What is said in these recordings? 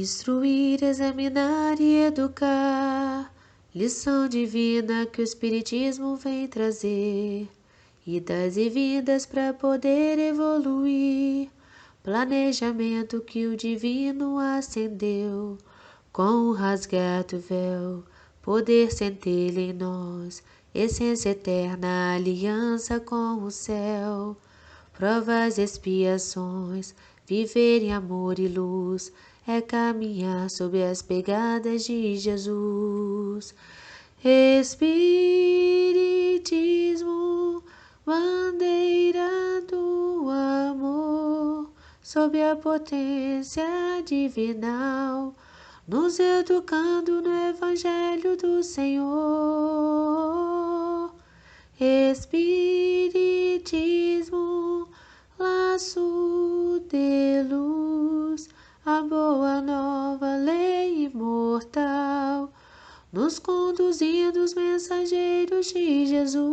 Instruir, examinar e educar, lição divina que o Espiritismo vem trazer, idas e vindas para poder evoluir, planejamento que o Divino acendeu, com o rasgar do véu, poder centelha em nós, essência eterna, aliança com o céu, provas, expiações, viver em amor e luz, é caminhar sob as pegadas de Jesus. Espiritismo, bandeira do amor, sob a potência divinal, nos educando no Evangelho do Senhor. Espiritismo, laço de luz, a boa nova lei imortal, nos conduzindo os mensageiros de Jesus.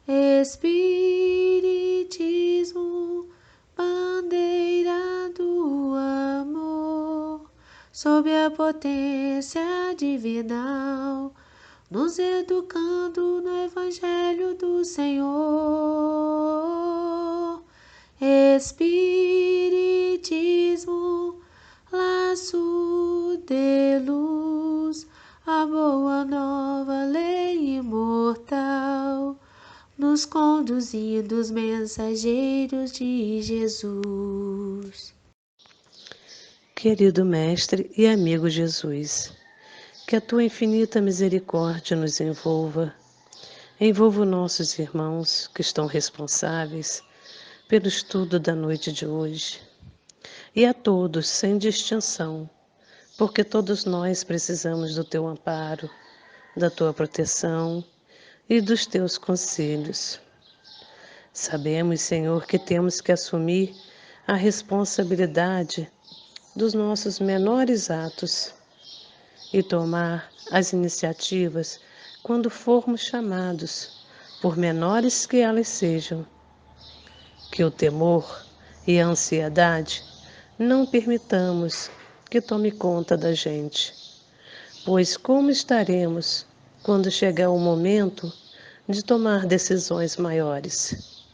Espiritismo, bandeira do amor, sob a potência divinal, nos educando no Evangelho do Senhor. Espiritismo, laço de luz, a boa nova lei imortal, nos conduzindo os mensageiros de Jesus. Querido Mestre e amigo Jesus, que a Tua infinita misericórdia nos envolva nossos irmãos que estão responsáveis pelo estudo da noite de hoje, e a todos, sem distinção, porque todos nós precisamos do Teu amparo, da Tua proteção e dos Teus conselhos. Sabemos, Senhor, que temos que assumir a responsabilidade dos nossos menores atos e tomar as iniciativas quando formos chamados, por menores que elas sejam. Que o temor e a ansiedade não permitamos que tome conta da gente, pois como estaremos quando chegar o momento de tomar decisões maiores?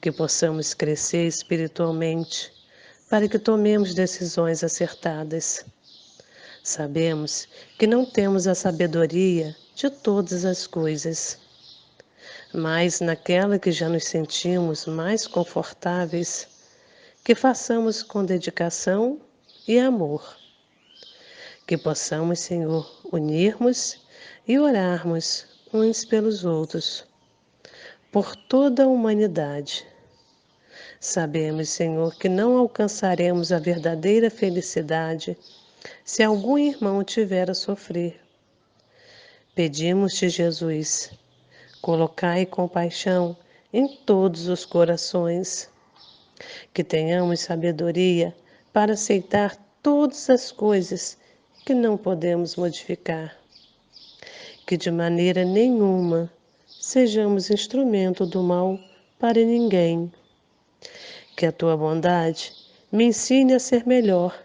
Que possamos crescer espiritualmente para que tomemos decisões acertadas. Sabemos que não temos a sabedoria de todas as coisas, mas naquela que já nos sentimos mais confortáveis, que façamos com dedicação e amor. Que possamos, Senhor, unirmos e orarmos uns pelos outros, por toda a humanidade. Sabemos, Senhor, que não alcançaremos a verdadeira felicidade se algum irmão tiver a sofrer. Pedimos-te, Jesus, colocai compaixão em todos os corações, que tenhamos sabedoria para aceitar todas as coisas que não podemos modificar, que de maneira nenhuma sejamos instrumento do mal para ninguém, que a tua bondade me ensine a ser melhor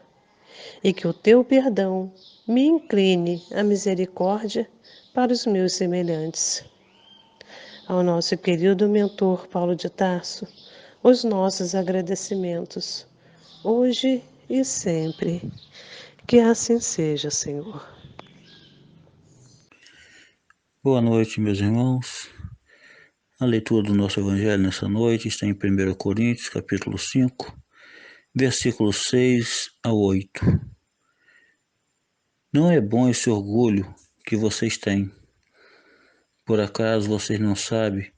e que o teu perdão me incline à misericórdia para os meus semelhantes. Ao nosso querido mentor Paulo de Tarso, os nossos agradecimentos, hoje e sempre. Que assim seja, Senhor. Boa noite, meus irmãos. A leitura do nosso Evangelho nessa noite está em 1 Coríntios, capítulo 5, versículos 6 a 8. Não é bom esse orgulho que vocês têm. Por acaso vocês não sabem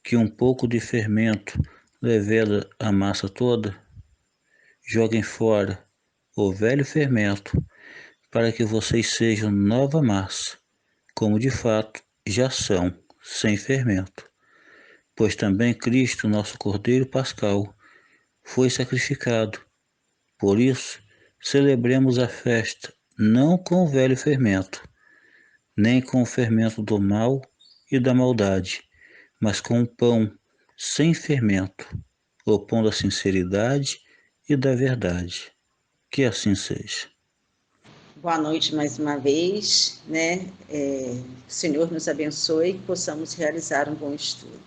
que um pouco de fermento leveda a massa toda? Joguem fora o velho fermento para que vocês sejam nova massa, como de fato já são, sem fermento. Pois também Cristo, nosso Cordeiro Pascal, foi sacrificado. Por isso, celebremos a festa não com o velho fermento, nem com o fermento do mal e da maldade, mas com o pão sem fermento, o pão da sinceridade e da verdade. Que assim seja. Boa noite mais uma vez, né? O Senhor nos abençoe e que possamos realizar um bom estudo,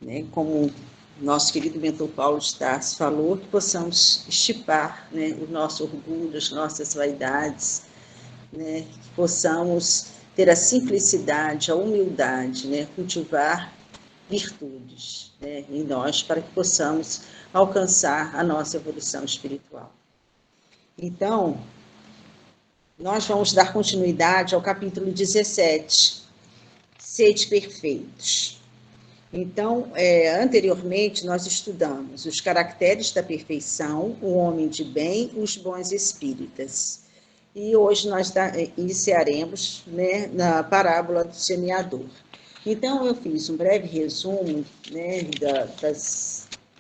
né? Como nosso querido mentor Paulo de Tarso falou, que possamos estipar, né, o nosso orgulho, as nossas vaidades, né? Que possamos ter a simplicidade, a humildade, né? Cultivar virtudes, né, em nós para que possamos alcançar a nossa evolução espiritual. Então, nós vamos dar continuidade ao capítulo 17, Sede Perfeitos. Então, anteriormente, nós estudamos os caracteres da perfeição, o homem de bem, os bons espíritas. E hoje nós iniciaremos, né, na parábola do semeador. Então, eu fiz um breve resumo, né,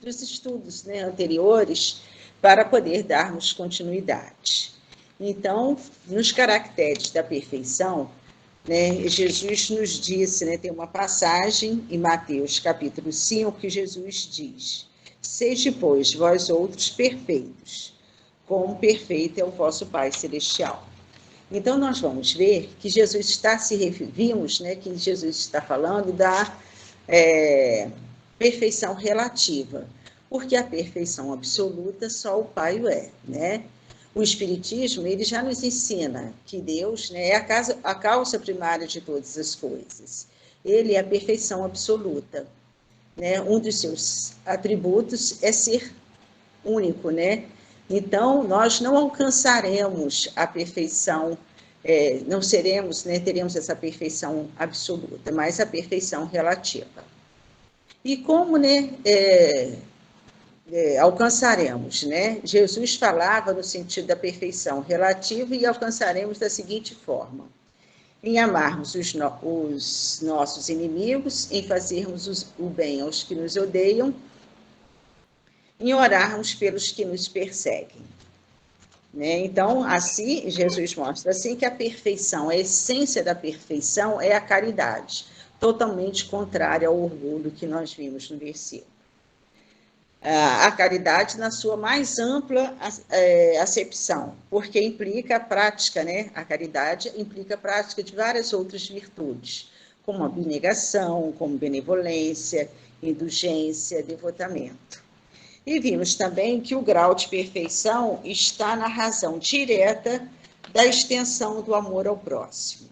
dos estudos, né, anteriores para poder darmos continuidade. Então, nos caracteres da perfeição, né, Jesus nos disse, né, tem uma passagem em Mateus capítulo 5 que Jesus diz: sede, pois, vós outros perfeitos, como perfeito é o vosso Pai Celestial. Então, nós vamos ver que Jesus está vimos, né, que Jesus está falando da perfeição relativa, porque a perfeição absoluta só o Pai o é, né? O Espiritismo, ele já nos ensina que Deus, né, é a causa primária de todas as coisas. Ele é a perfeição absoluta, né? Um dos seus atributos é ser único, né? Então, nós não alcançaremos a perfeição, não seremos, né, teremos essa perfeição absoluta, mas a perfeição relativa. E como, né, alcançaremos, né? Jesus falava no sentido da perfeição relativa e alcançaremos da seguinte forma: em amarmos os nossos inimigos, em fazermos o bem aos que nos odeiam, em orarmos pelos que nos perseguem. Né? Então, assim, Jesus mostra assim que a perfeição, a essência da perfeição é a caridade, totalmente contrária ao orgulho que nós vimos no versículo. A caridade na sua mais ampla acepção, porque implica a prática, né? A caridade implica a prática de várias outras virtudes, como abnegação, como benevolência, indulgência, devotamento. E vimos também que o grau de perfeição está na razão direta da extensão do amor ao próximo.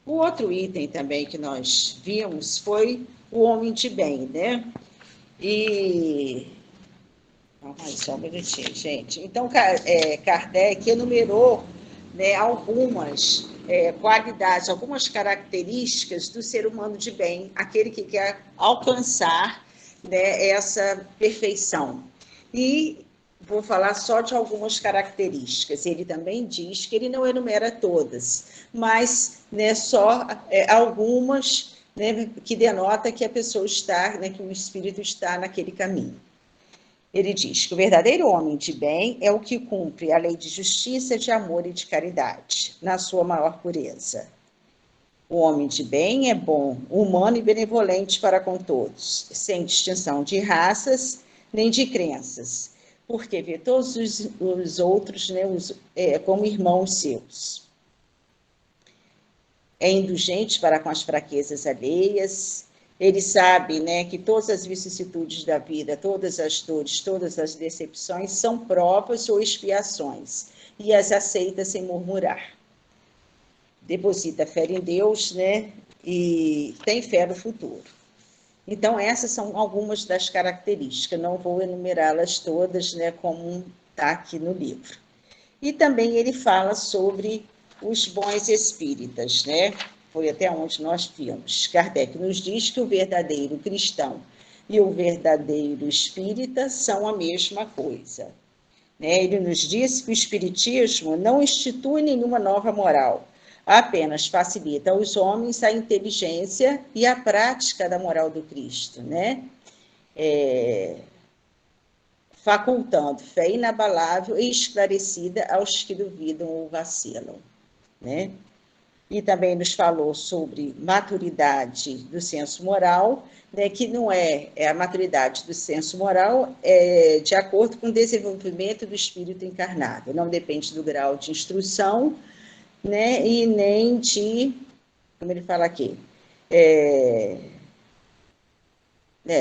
O outro item também que nós vimos foi o homem de bem, né? Só um minutinho, gente. Então, Kardec enumerou, né, algumas qualidades, algumas características do ser humano de bem, aquele que quer alcançar, né, essa perfeição. E vou falar só de algumas características. Ele também diz que ele não enumera todas, mas, né, só algumas, né, que denota que a pessoa está, né, que o espírito está naquele caminho. Ele diz que o verdadeiro homem de bem é o que cumpre a lei de justiça, de amor e de caridade, na sua maior pureza. O homem de bem é bom, humano e benevolente para com todos, sem distinção de raças nem de crenças, porque vê todos os outros, né, como irmãos seus. É indulgente para com as fraquezas alheias. Ele sabe, né, que todas as vicissitudes da vida, todas as dores, todas as decepções são provas ou expiações, e as aceita sem murmurar. Deposita fé em Deus, né, e tem fé no futuro. Então, essas são algumas das características, não vou enumerá-las todas, né, como está aqui no livro. E também ele fala sobre os bons espíritas, né? Foi até onde nós vimos. Kardec nos diz que o verdadeiro cristão e o verdadeiro espírita são a mesma coisa. Né? Ele nos disse que o espiritismo não institui nenhuma nova moral, apenas facilita aos homens a inteligência e a prática da moral do Cristo, né? Facultando fé inabalável e esclarecida aos que duvidam ou vacilam, né? e também nos falou sobre maturidade do senso moral, né, que não é a maturidade do senso moral de acordo com o desenvolvimento do espírito encarnado, não depende do grau de instrução, né, e nem de, como ele fala aqui,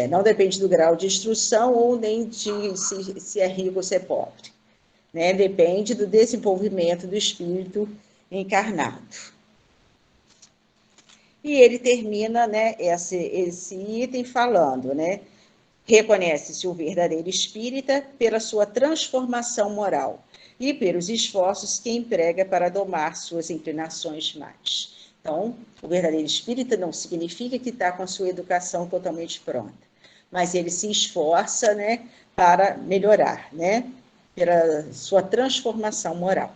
não depende do grau de instrução ou nem de se é rico ou se é pobre, né, depende do desenvolvimento do espírito encarnado. E ele termina, né, esse item falando, né, reconhece-se o verdadeiro espírita pela sua transformação moral e pelos esforços que emprega para domar suas inclinações más. Então, o verdadeiro espírita não significa que está com a sua educação totalmente pronta, mas ele se esforça, né, para melhorar, né, pela sua transformação moral.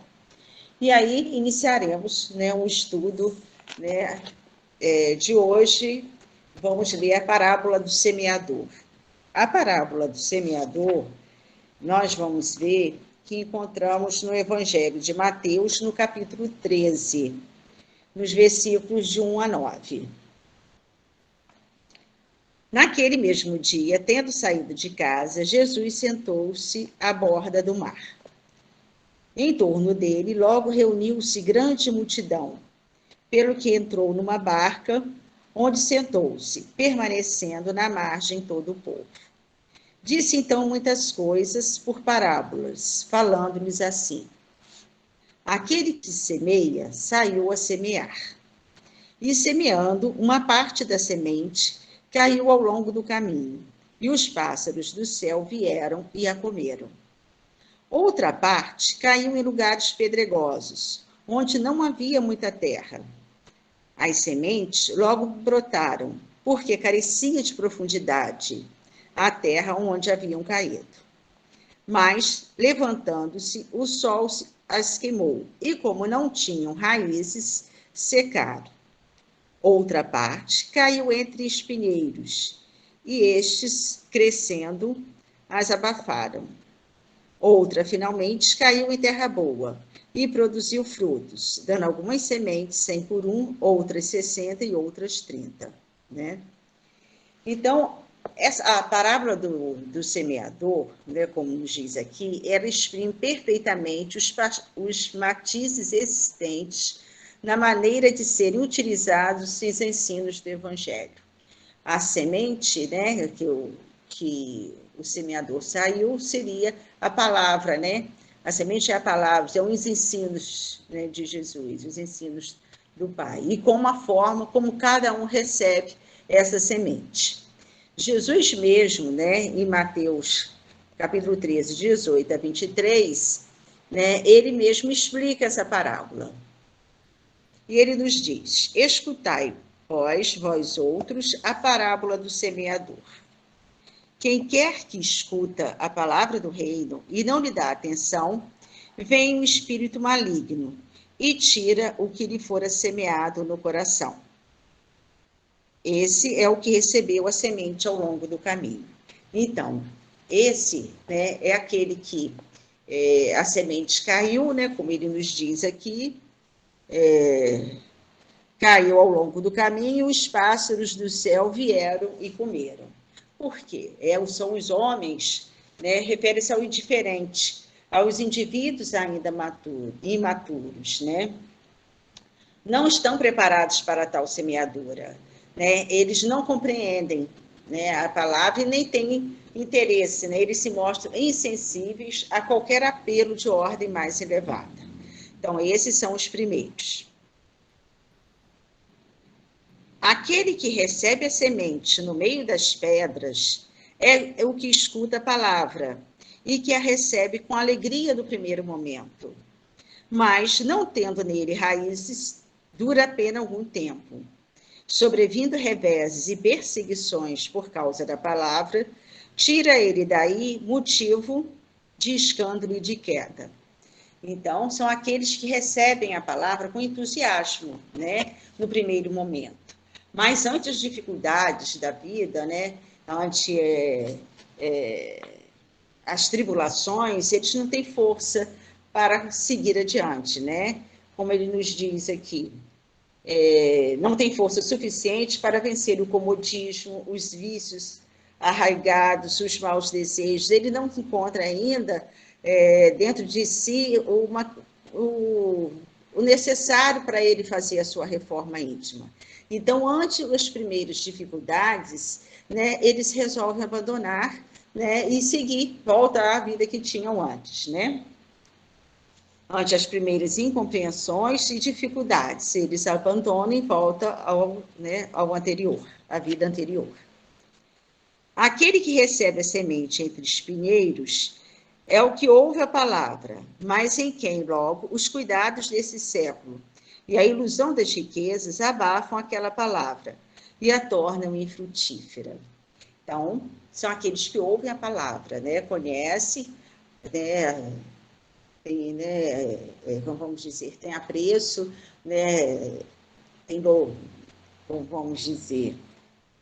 E aí iniciaremos, né, um estudo, né, de hoje. Vamos ler a parábola do semeador. A parábola do semeador, nós vamos ver que encontramos no Evangelho de Mateus, no capítulo 13, nos versículos de 1 a 9. Naquele mesmo dia, tendo saído de casa, Jesus sentou-se à borda do mar. Em torno dele, logo reuniu-se grande multidão, pelo que entrou numa barca, onde sentou-se, permanecendo na margem todo o povo. Disse então muitas coisas por parábolas, falando-lhes assim: aquele que semeia saiu a semear. E semeando, uma parte da semente caiu ao longo do caminho, e os pássaros do céu vieram e a comeram. Outra parte caiu em lugares pedregosos, onde não havia muita terra. As sementes logo brotaram, porque carecia de profundidade a terra onde haviam caído. Mas, levantando-se, o sol as queimou, e como não tinham raízes, secaram. Outra parte caiu entre espinheiros, e estes, crescendo, as abafaram. Outra, finalmente, caiu em terra boa, e produziu frutos, dando algumas sementes 100 por 1, outras 60 e outras 30. Né? Então, a parábola do semeador, né, como nos diz aqui, ela exprime perfeitamente os matizes existentes na maneira de serem utilizados os ensinos do Evangelho. A semente, né, que o semeador saiu, seria a palavra, né? A semente é a palavra, são os ensinos, né, de Jesus, os ensinos do Pai. E como a forma como cada um recebe essa semente. Jesus mesmo, né, em Mateus capítulo 13, 18 a 23, né, ele mesmo explica essa parábola. E ele nos diz: escutai, vós outros, a parábola do semeador. Quem quer que escuta a palavra do reino e não lhe dá atenção, vem um espírito maligno e tira o que lhe fora semeado no coração. Esse é o que recebeu a semente ao longo do caminho. Então, esse, né, é aquele que a semente caiu, né, como ele nos diz aqui, caiu ao longo do caminho, os pássaros do céu vieram e comeram. Por quê? São os homens, né, refere-se ao indiferente, aos indivíduos ainda imaturos, né? Não estão preparados para tal semeadura, né? Eles não compreendem, né, a palavra e nem têm interesse, né? Eles se mostram insensíveis a qualquer apelo de ordem mais elevada. Então, esses são os primeiros. Aquele que recebe a semente no meio das pedras é o que escuta a palavra e que a recebe com alegria do primeiro momento. Mas, não tendo nele raízes, dura apenas algum tempo. Sobrevindo reveses e perseguições por causa da palavra, tira ele daí motivo de escândalo e de queda. Então, são aqueles que recebem a palavra com entusiasmo, né, no primeiro momento. Mas ante as dificuldades da vida, né, ante as tribulações, eles não têm força para seguir adiante, né? Como ele nos diz aqui. não tem força suficiente para vencer o comodismo, os vícios arraigados, os maus desejos. Ele não encontra ainda dentro de si o necessário para ele fazer a sua reforma íntima. Então, ante as primeiras dificuldades, né, eles resolvem abandonar, né, e seguir, volta à vida que tinham antes, né? Ante as primeiras incompreensões e dificuldades, eles abandonam e voltam ao anterior, à vida anterior. Aquele que recebe a semente entre espinheiros é o que ouve a palavra, mas em quem, logo, os cuidados desse século e a ilusão das riquezas abafam aquela palavra e a tornam infrutífera. Então, são aqueles que ouvem a palavra, né? Conhecem, né? Tem, né? Como vamos dizer, tem apreço, né? Tem, como vamos dizer,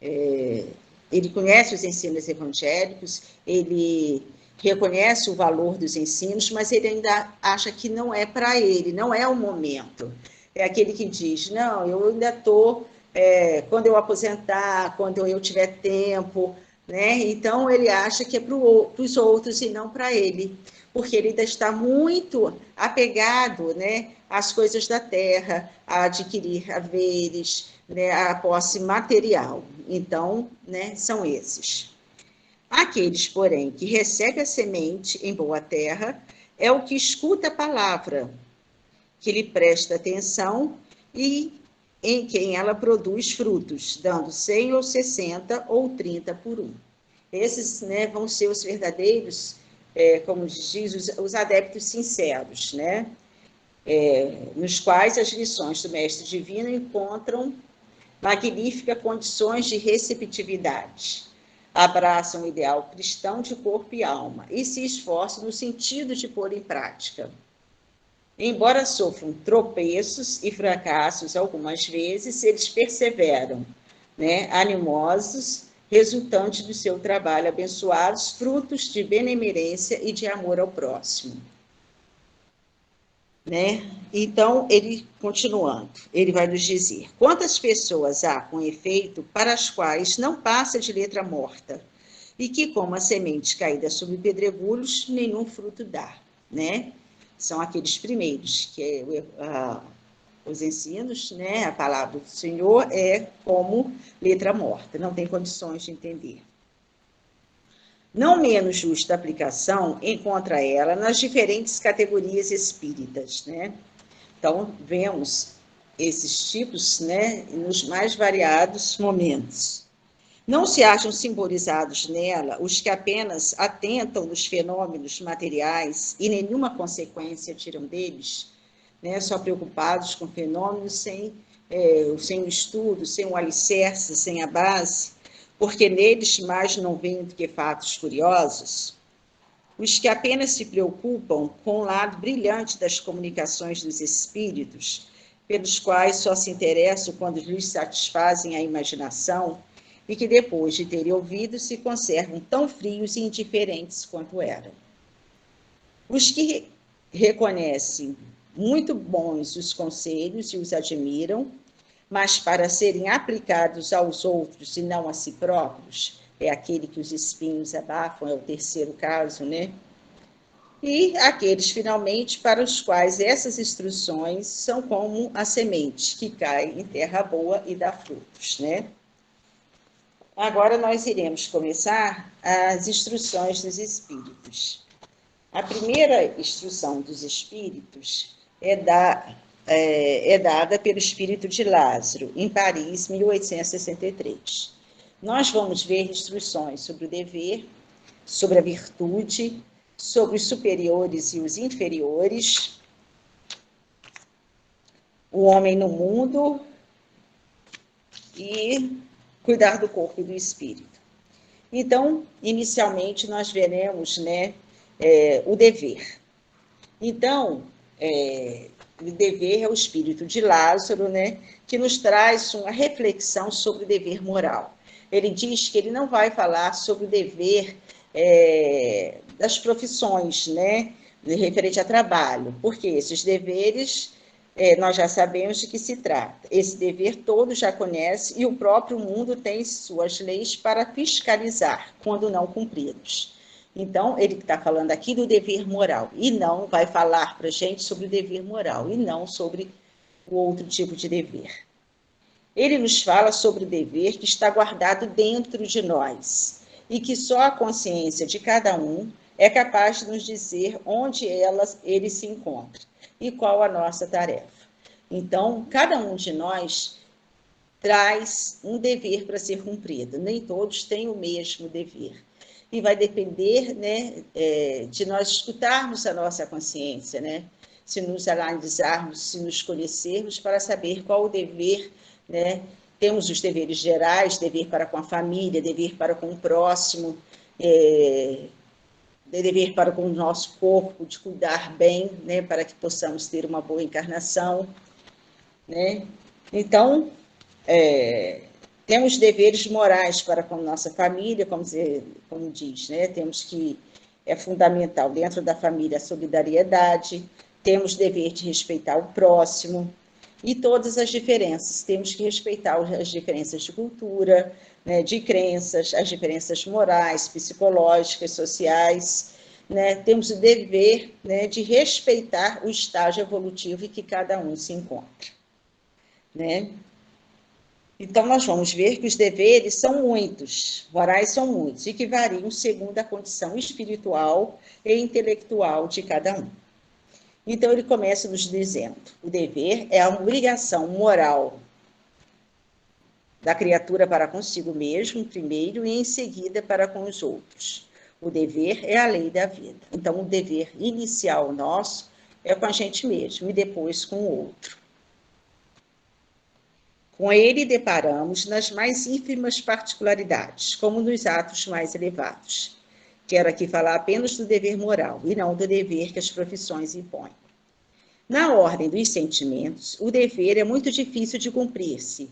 ele conhece os ensinos evangélicos, ele reconhece o valor dos ensinos, mas ele ainda acha que não é para ele, não é o momento. É aquele que diz, não, eu ainda estou, quando eu aposentar, quando eu tiver tempo, né? Então, ele acha que é para os outros e não para ele, porque ele ainda está muito apegado, né, às coisas da terra, a adquirir haveres, né, a posse material. Então, né, são esses. Aqueles, porém, que recebem a semente em boa terra, é o que escuta a palavra, que lhe presta atenção e em quem ela produz frutos, dando 100 ou 60 ou 30 por um. Esses, né, vão ser os verdadeiros, como diz, os adeptos sinceros, né? Nos quais as lições do Mestre Divino encontram magníficas condições de receptividade. Abraçam o ideal cristão de corpo e alma e se esforçam no sentido de pôr em prática. Embora sofram tropeços e fracassos algumas vezes, eles perseveram, né, animosos, resultantes do seu trabalho abençoados, frutos de benemerência e de amor ao próximo. Né? Então, ele, continuando, ele vai nos dizer, quantas pessoas há, com efeito, para as quais não passa de letra morta, e que, como a semente caída sobre pedregulhos, nenhum fruto dá, né? São aqueles primeiros, que os ensinos, né? A palavra do Senhor é como letra morta, não tem condições de entender. Não menos justa aplicação encontra ela nas diferentes categorias espíritas, né? Então, vemos esses tipos, né, nos mais variados momentos. Não se acham simbolizados nela os que apenas atentam nos fenômenos materiais e nenhuma consequência tiram deles, né, só preocupados com fenômenos sem o estudo, sem o alicerce, sem a base, porque neles mais não veem do que fatos curiosos, os que apenas se preocupam com o lado brilhante das comunicações dos espíritos, pelos quais só se interessam quando lhes satisfazem a imaginação, e que depois de terem ouvido se conservam tão frios e indiferentes quanto eram. Os que reconhecem muito bons os conselhos e os admiram, mas para serem aplicados aos outros e não a si próprios, é aquele que os espinhos abafam, é o terceiro caso, né? E aqueles, finalmente, para os quais essas instruções são como a semente que cai em terra boa e dá frutos, né? Agora nós iremos começar as instruções dos espíritos. A primeira instrução dos espíritos é dada pelo espírito de Lázaro, em Paris, 1863. Nós vamos ver instruções sobre o dever, sobre a virtude, sobre os superiores e os inferiores, o homem no mundo e cuidar do corpo e do espírito. Então, inicialmente, nós veremos, né, o dever. Então, o dever é o espírito de Lázaro, né, que nos traz uma reflexão sobre o dever moral. Ele diz que ele não vai falar sobre o dever das profissões, né, referente a trabalho, porque esses deveres nós já sabemos de que se trata. Esse dever todos já conhecem e o próprio mundo tem suas leis para fiscalizar quando não cumpridos. Então, ele está falando aqui do dever moral e não vai falar para a gente sobre o dever moral e não sobre o outro tipo de dever. Ele nos fala sobre o dever que está guardado dentro de nós e que só a consciência de cada um é capaz de nos dizer onde ele se encontra e qual a nossa tarefa. Então, cada um de nós traz um dever para ser cumprido, nem todos têm o mesmo dever. E vai depender, né, de nós escutarmos a nossa consciência, né? Se nos analisarmos, se nos conhecermos, para saber qual o dever, né? Temos os deveres gerais, dever para com a família, dever para com o próximo, dever para com o nosso corpo, de cuidar bem, né, para que possamos ter uma boa encarnação, né? Então, temos deveres morais para com nossa família, como diz, né? Temos que, é fundamental dentro da família a solidariedade, temos dever de respeitar o próximo e todas as diferenças. Temos que respeitar as diferenças de cultura, né, de crenças, as diferenças morais, psicológicas, sociais, né? Temos o dever, né, de respeitar o estágio evolutivo em que cada um se encontra, né? Então, nós vamos ver que os deveres são muitos, morais são muitos, e que variam segundo a condição espiritual e intelectual de cada um. Então, ele começa nos dizendo: o dever é a obrigação moral da criatura para consigo mesmo, primeiro, e em seguida para com os outros. O dever é a lei da vida. Então, o dever inicial nosso é com a gente mesmo, e depois com o outro. Com ele deparamos nas mais ínfimas particularidades, como nos atos mais elevados. Quero aqui falar apenas do dever moral, e não do dever que as profissões impõem. Na ordem dos sentimentos, o dever é muito difícil de cumprir-se,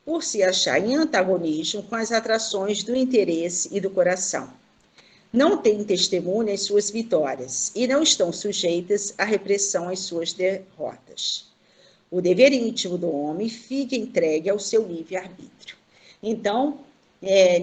por se achar em antagonismo com as atrações do interesse e do coração. Não têm testemunho às suas vitórias, e não estão sujeitas à repressão às suas derrotas. O dever íntimo do homem fica entregue ao seu livre-arbítrio. Então,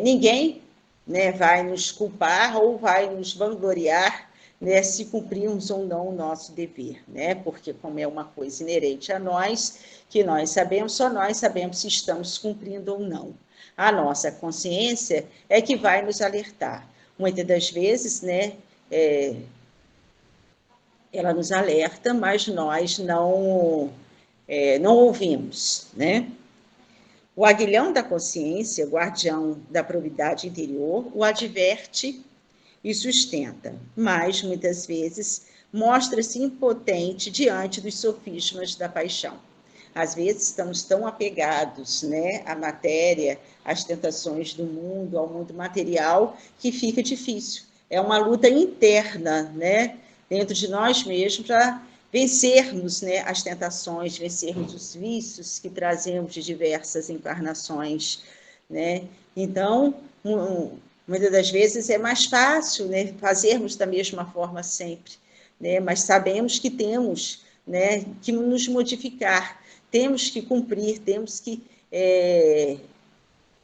ninguém, né, vai nos culpar ou vai nos vangloriar, né, se cumprimos ou não o nosso dever, né? Porque como é uma coisa inerente a nós, que nós sabemos, só nós sabemos se estamos cumprindo ou não. A nossa consciência é que vai nos alertar. Muitas das vezes, né, ela nos alerta, mas nós não ouvimos, né? O aguilhão da consciência, guardião da probidade interior, o adverte e sustenta, mas, muitas vezes, mostra-se impotente diante dos sofismas da paixão. Às vezes, estamos tão apegados, né, à matéria, às tentações do mundo, ao mundo material, que fica difícil. É uma luta interna, né, dentro de nós mesmos, para vencermos, né, as tentações, vencermos os vícios que trazemos de diversas encarnações, né? Então, muitas das vezes é mais fácil, né, fazermos da mesma forma sempre, né? Mas sabemos que temos, né, que nos modificar, temos que cumprir, temos que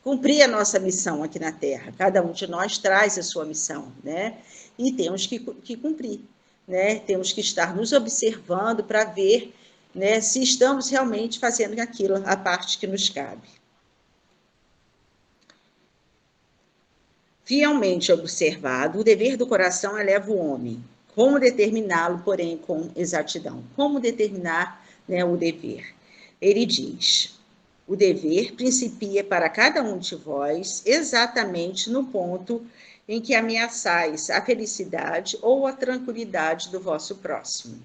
cumprir a nossa missão aqui na Terra. Cada um de nós traz a sua missão, né? E temos que cumprir. Né? Temos que estar nos observando para ver, né, se estamos realmente fazendo aquilo, a parte que nos cabe. Fielmente observado, o dever do coração eleva o homem. Como determiná-lo, porém, com exatidão? Como determinar, né, o dever? Ele diz: o dever principia para cada um de vós exatamente no ponto em que ameaçais a felicidade ou a tranquilidade do vosso próximo.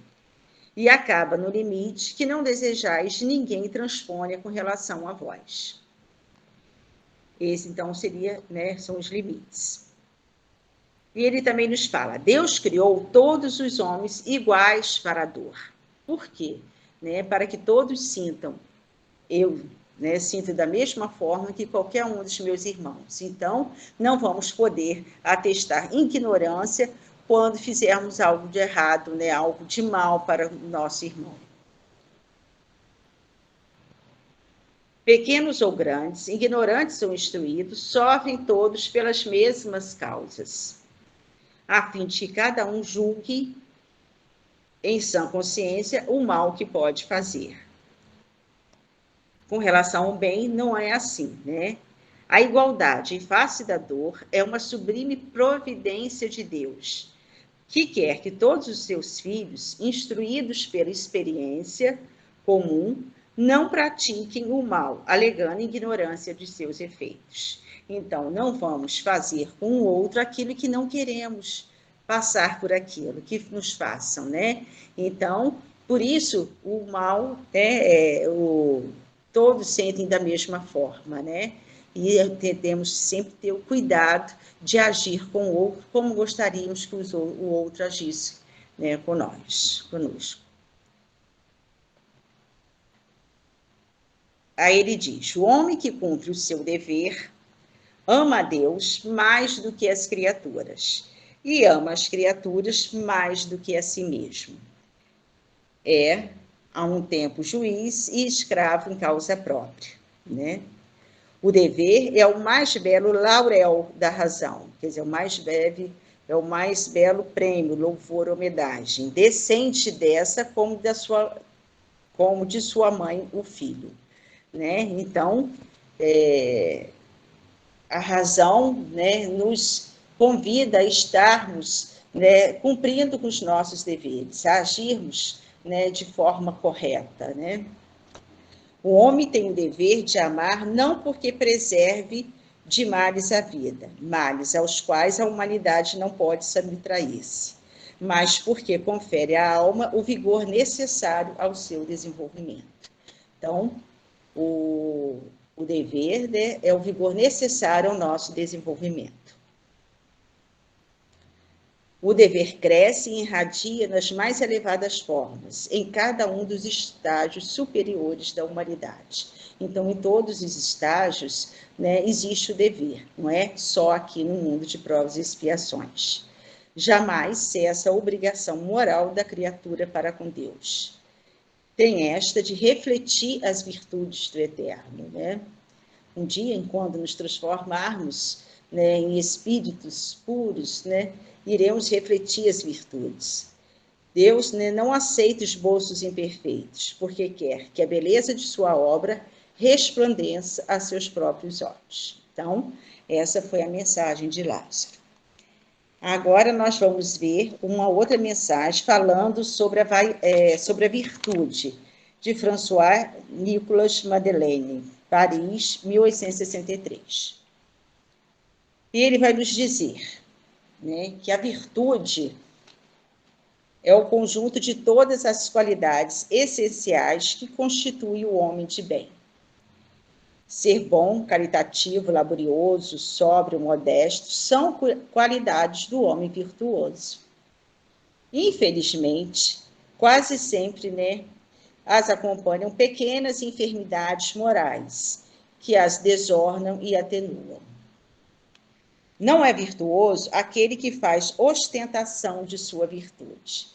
E acaba no limite que não desejais ninguém transponha com relação a vós. Esse, então, seria, né, são os limites. E ele também nos fala: Deus criou todos os homens iguais para a dor. Por quê? Né, para que todos sintam, eu, né, sinto da mesma forma que qualquer um dos meus irmãos. Então, não vamos poder atestar ignorância quando fizermos algo de errado, né, algo de mal para o nosso irmão. Pequenos ou grandes, ignorantes ou instruídos, sofrem todos pelas mesmas causas, a fim de que cada um julgue em sã consciência o mal que pode fazer. Com relação ao bem, não é assim, né? A igualdade em face da dor é uma sublime providência de Deus, que quer que todos os seus filhos, instruídos pela experiência comum, não pratiquem o mal, alegando ignorância de seus efeitos. Então, não vamos fazer com o outro aquilo que não queremos passar por aquilo, que nos façam, né? Então, por isso, o mal, todos sentem da mesma forma, né? E temos sempre ter o cuidado de agir com o outro como gostaríamos que o outro agisse, né, conosco. Aí ele diz: o homem que cumpre o seu dever ama a Deus mais do que as criaturas, e ama as criaturas mais do que a si mesmo. É, a um tempo, juiz e escravo em causa própria, né? O dever é o mais belo laurel da razão, quer dizer, é o mais belo prêmio, louvor, homenagem, decente dessa como de sua mãe, o filho, né? Então, a razão, né, nos convida a estarmos, né, cumprindo com os nossos deveres, a agirmos, né, de forma correta, né? O homem tem o dever de amar não porque preserve de males a vida, males aos quais a humanidade não pode subtrair-se, mas porque confere à alma o vigor necessário ao seu desenvolvimento. Então, o dever, né, é o vigor necessário ao nosso desenvolvimento. O dever cresce e irradia nas mais elevadas formas, em cada um dos estágios superiores da humanidade. Então, em todos os estágios, né, existe o dever, não é só aqui no mundo de provas e expiações. Jamais cessa a obrigação moral da criatura para com Deus. Tem esta de refletir as virtudes do Eterno, né? Um dia, quando nos transformarmos, né, em espíritos puros, né, iremos refletir as virtudes. Deus, né, não aceita esboços imperfeitos, porque quer que a beleza de sua obra resplandeça a seus próprios olhos. Então, essa foi a mensagem de Lázaro. Agora nós vamos ver uma outra mensagem falando sobre a virtude, de François Nicolas Madeleine, Paris, 1863. E ele vai nos dizer, né, que a virtude é o conjunto de todas as qualidades essenciais que constituem o homem de bem. Ser bom, caritativo, laborioso, sóbrio, modesto, são qualidades do homem virtuoso. Infelizmente, quase sempre, né, as acompanham pequenas enfermidades morais, que as desornam e atenuam. Não é virtuoso aquele que faz ostentação de sua virtude.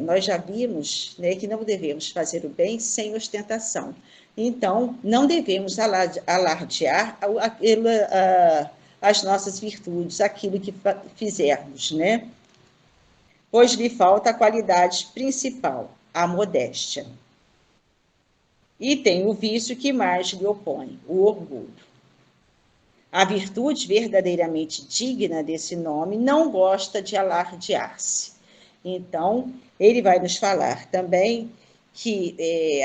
Nós já vimos, né, que não devemos fazer o bem sem ostentação. Então, não devemos alardear as nossas virtudes, aquilo que fizermos, né? Pois lhe falta a qualidade principal, a modéstia. E tem o vício que mais lhe opõe, o orgulho. A virtude verdadeiramente digna desse nome não gosta de alardear-se. Então, ele vai nos falar também que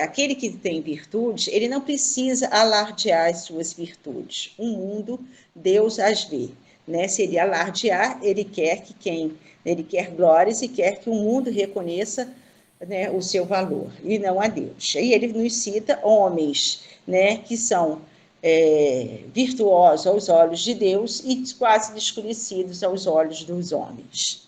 aquele que tem virtude, ele não precisa alardear as suas virtudes. O mundo, Deus as vê, né? Se ele alardear, ele quer glórias e quer que o mundo reconheça, né, o seu valor, e não a Deus. E ele nos cita homens, né, que são virtuosos aos olhos de Deus e quase desconhecidos aos olhos dos homens.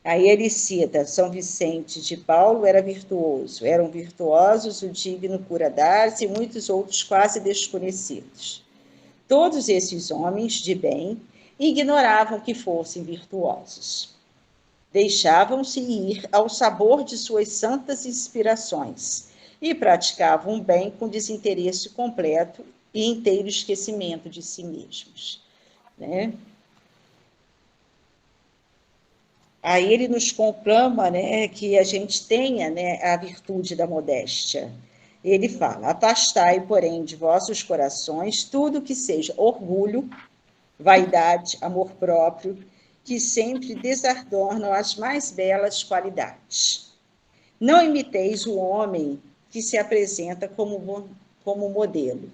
Aí ele cita: São Vicente de Paulo era virtuoso, eram virtuosos o digno cura d'Ars e muitos outros quase desconhecidos. Todos esses homens de bem ignoravam que fossem virtuosos. Deixavam-se ir ao sabor de suas santas inspirações, e praticavam o bem com desinteresse completo e inteiro esquecimento de si mesmos, né? Aí ele nos conclama, né, que a gente tenha, né, a virtude da modéstia. Ele fala: afastai, porém, de vossos corações tudo que seja orgulho, vaidade, amor próprio, que sempre desardoram as mais belas qualidades. Não imiteis o homem que se apresenta como modelo,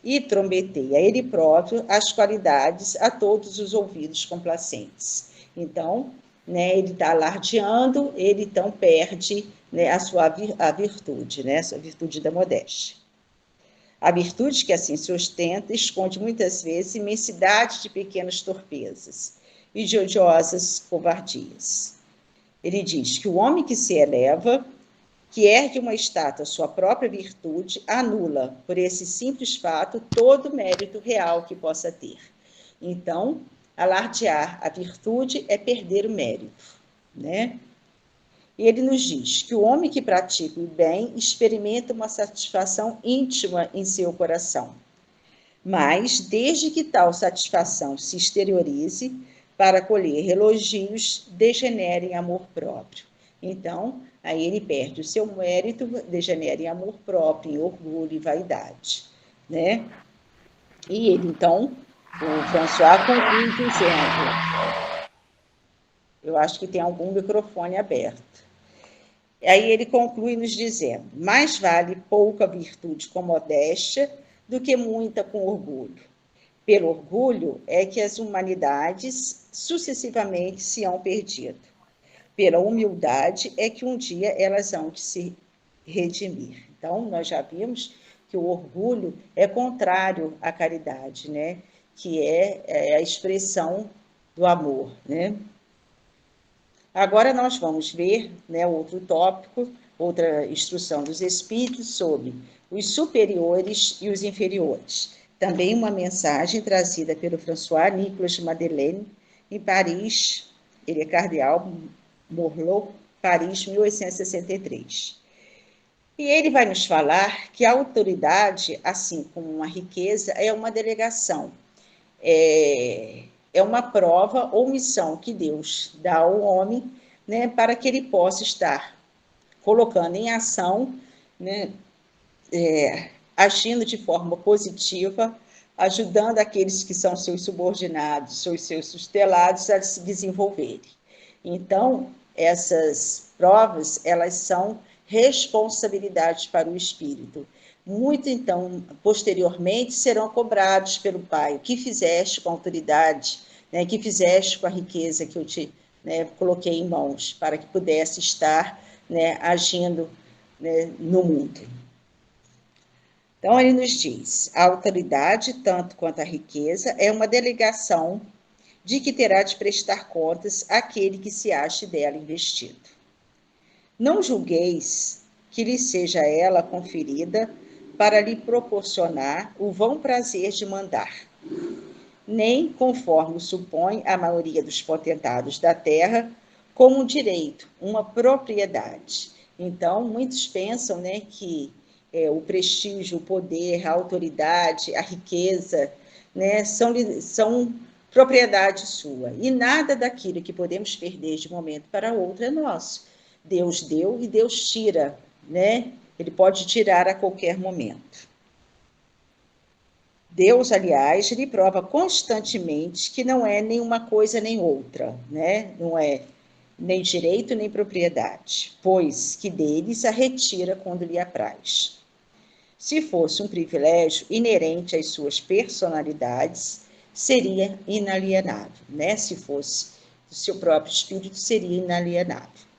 e trombetei a ele próprio as qualidades a todos os ouvidos complacentes. Então, né, ele está alardeando, ele então perde, né, a virtude, né, a virtude da modéstia. A virtude que assim se ostenta esconde muitas vezes imensidade de pequenas torpezas e de odiosas covardias. Ele diz que o homem que se eleva, que ergue uma estátua à sua própria virtude, anula, por esse simples fato, todo o mérito real que possa ter. Então, alardear a virtude é perder o mérito, né? E ele nos diz que o homem que pratica o bem experimenta uma satisfação íntima em seu coração. Mas, desde que tal satisfação se exteriorize, para colher elogios, degenera em amor próprio. Então, aí ele perde o seu mérito, degenera em amor próprio, em orgulho e vaidade, né? E ele, então, o François conclui dizendo, eu acho que tem algum microfone aberto. Aí ele conclui nos dizendo: mais vale pouca virtude com modéstia do que muita com orgulho. Pelo orgulho é que as humanidades sucessivamente se hão perdido. Pela humildade é que um dia elas hão de se redimir. Então, nós já vimos que o orgulho é contrário à caridade, né? Que é a expressão do amor, né? Agora nós vamos ver, né, outro tópico, outra instrução dos Espíritos sobre os superiores e os inferiores. Também uma mensagem trazida pelo François Nicolas de Madeleine, em Paris, ele é cardeal, Morlot, Paris, 1863. E ele vai nos falar que a autoridade, assim como a riqueza, é uma delegação, é uma prova ou missão que Deus dá ao homem, né, para que ele possa estar colocando em ação, né, agindo de forma positiva, ajudando aqueles que são seus subordinados, os seus tutelados a se desenvolverem. Então, essas provas, elas são responsabilidades para o espírito. Muito, então, posteriormente, serão cobrados pelo Pai. O que fizeste com a autoridade, né? O que fizeste com a riqueza que eu te, né, coloquei em mãos, para que pudesse estar, né, agindo, né, no mundo. Então, ele nos diz: a autoridade, tanto quanto a riqueza, é uma delegação de que terá de prestar contas àquele que se ache dela investido. Não julgueis que lhe seja ela conferida para lhe proporcionar o vão prazer de mandar, nem, conforme supõe a maioria dos potentados da terra, como um direito, uma propriedade. Então, muitos pensam, né, que o prestígio, o poder, a autoridade, a riqueza, né, são propriedade sua. E nada daquilo que podemos perder de um momento para outro é nosso. Deus deu e Deus tira, né? Ele pode tirar a qualquer momento. Deus, aliás, lhe prova constantemente que não é nenhuma coisa nem outra, né? Não é nem direito nem propriedade, pois que deles a retira quando lhe apraz. Se fosse um privilégio inerente às suas personalidades, seria inalienável, né? Se fosse o seu próprio espírito, seria inalienável.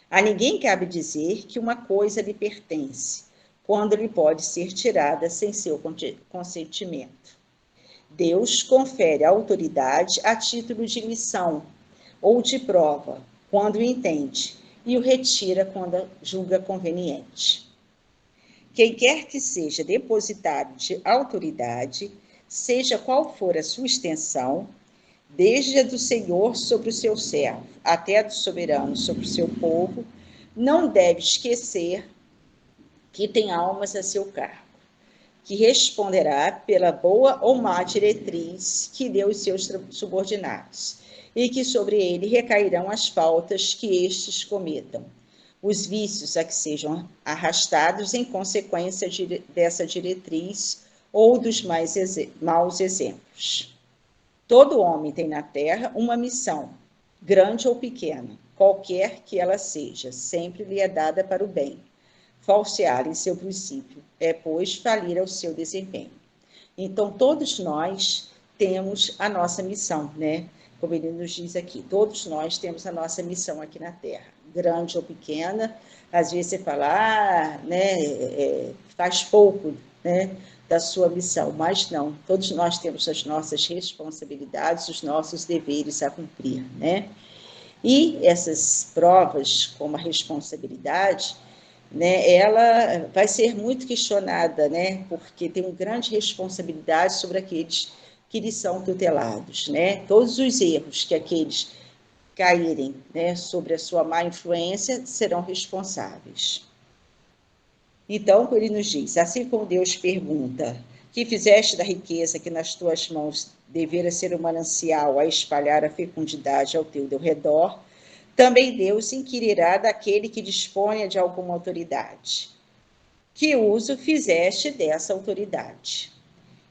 A ninguém cabe dizer que uma coisa lhe pertence, quando lhe pode ser tirada sem seu consentimento. Deus confere a autoridade a título de lição ou de prova, quando o entende, e o retira quando julga conveniente. Quem quer que seja depositário de autoridade, seja qual for a sua extensão, desde a do Senhor sobre o seu servo, até a do soberano sobre o seu povo, não deve esquecer que tem almas a seu cargo, que responderá pela boa ou má diretriz que deu os seus subordinados, e que sobre ele recairão as faltas que estes cometam, os vícios a que sejam arrastados em consequência dessa diretriz ou dos maus exemplos. Todo homem tem na terra uma missão, grande ou pequena, qualquer que ela seja, sempre lhe é dada para o bem. Falsear em seu princípio é, pois, falir ao seu desempenho. Então, todos nós temos a nossa missão, né? Como ele nos diz aqui, todos nós temos a nossa missão aqui na Terra, grande ou pequena. Às vezes você fala, né, faz pouco, né, da sua missão, mas não, todos nós temos as nossas responsabilidades, os nossos deveres a cumprir, né? E essas provas, como a responsabilidade, né, ela vai ser muito questionada, né, porque tem uma grande responsabilidade sobre aqueles que lhes são tutelados, né? Todos os erros que aqueles caírem, né, sobre a sua má influência serão responsáveis. Então, ele nos diz, assim como Deus pergunta, que fizeste da riqueza que nas tuas mãos devera ser um manancial a espalhar a fecundidade ao teu redor, também Deus inquirirá daquele que disponha de alguma autoridade. Que uso fizeste dessa autoridade?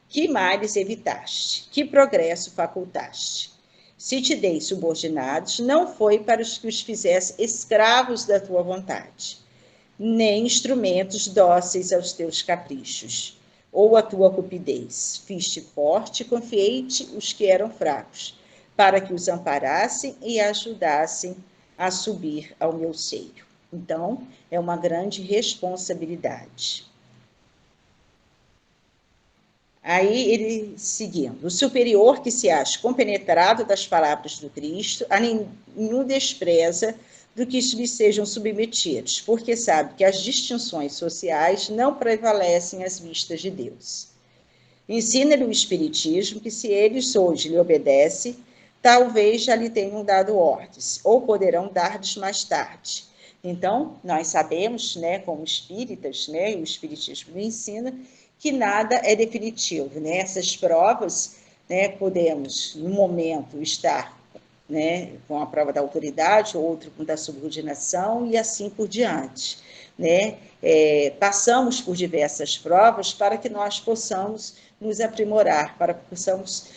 Que males evitaste? Que progresso facultaste? Se te dei subordinados, não foi para que os fizesse escravos da tua vontade, nem instrumentos dóceis aos teus caprichos, ou à tua cupidez. Fiz-te forte, confiei-te os que eram fracos, para que os amparassem e ajudassem a subir ao meu seio. Então, é uma grande responsabilidade. Aí ele seguindo, o superior que se acha compenetrado das palavras do Cristo, a nenhum despreza do que lhe sejam submetidos, porque sabe que as distinções sociais não prevalecem às vistas de Deus. Ensina-lhe o Espiritismo que se eles hoje lhe obedecem, talvez já lhe tenham dado ordens, ou poderão dar-lhes mais tarde. Então, nós sabemos, né, como espíritas, né, e o Espiritismo nos ensina, que nada é definitivo, né? Essas provas, né, podemos, no momento, estar, né, com a prova da autoridade, outro com da subordinação e assim por diante, né? Passamos por diversas provas para que nós possamos nos aprimorar, para que possamos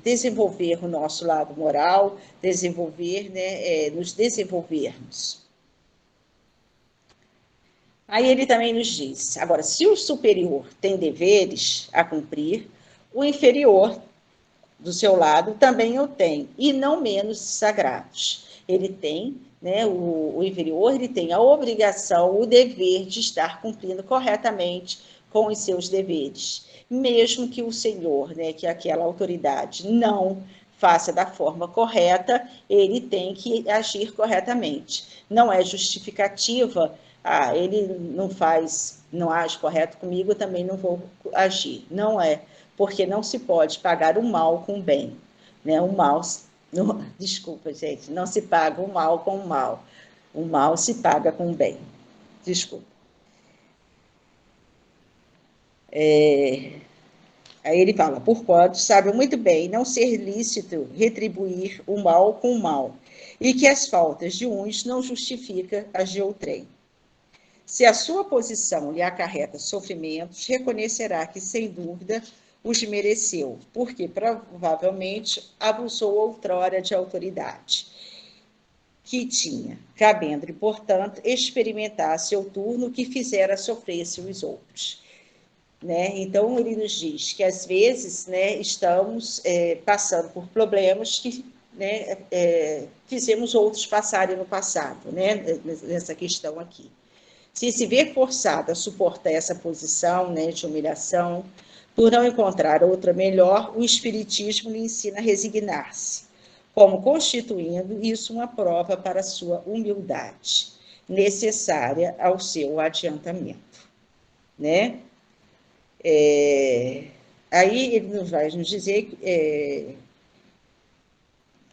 desenvolver o nosso lado moral, desenvolver, né, nos desenvolvermos. Aí ele também nos diz, agora, se o superior tem deveres a cumprir, o inferior, do seu lado, também o tem, e não menos sagrados. Ele tem, né, o inferior, ele tem a obrigação, o dever de estar cumprindo corretamente com os seus deveres, mesmo que o senhor, né, que aquela autoridade não faça da forma correta, ele tem que agir corretamente. Não é justificativa, ele não age correto comigo, eu também não vou agir. Não é, porque não se pode pagar o mal com o bem, né? Desculpa, gente, não se paga o mal com o mal. O mal se paga com o bem. Desculpa. Aí ele fala, porquanto sabe muito bem não ser lícito retribuir o mal com o mal, e que as faltas de uns não justificam as de outrem. Se a sua posição lhe acarreta sofrimentos, reconhecerá que, sem dúvida, os mereceu, porque provavelmente abusou outrora de autoridade que tinha, cabendo-lhe, portanto, experimentar a seu turno o que fizera sofresse os outros. Né? Então, ele nos diz que, às vezes, né, estamos passando por problemas que, né, fizemos outros passarem no passado, né, nessa questão aqui. Se vê forçado a suportar essa posição, né, de humilhação, por não encontrar outra melhor, o Espiritismo lhe ensina a resignar-se, como constituindo isso uma prova para a sua humildade, necessária ao seu adiantamento. Né? Aí ele vai nos dizer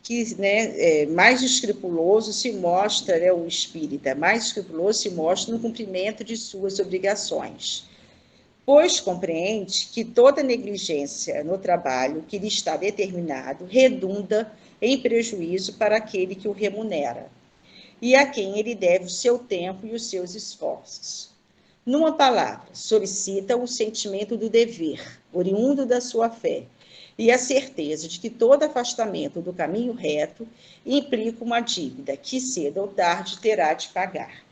que, né, mais escrupuloso se mostra, né, o espírita, mais escrupuloso se mostra no cumprimento de suas obrigações, pois compreende que toda negligência no trabalho que lhe está determinado redunda em prejuízo para aquele que o remunera e a quem ele deve o seu tempo e os seus esforços. Numa palavra, solicita o sentimento do dever, oriundo da sua fé, e a certeza de que todo afastamento do caminho reto implica uma dívida que, cedo ou tarde, terá de pagar.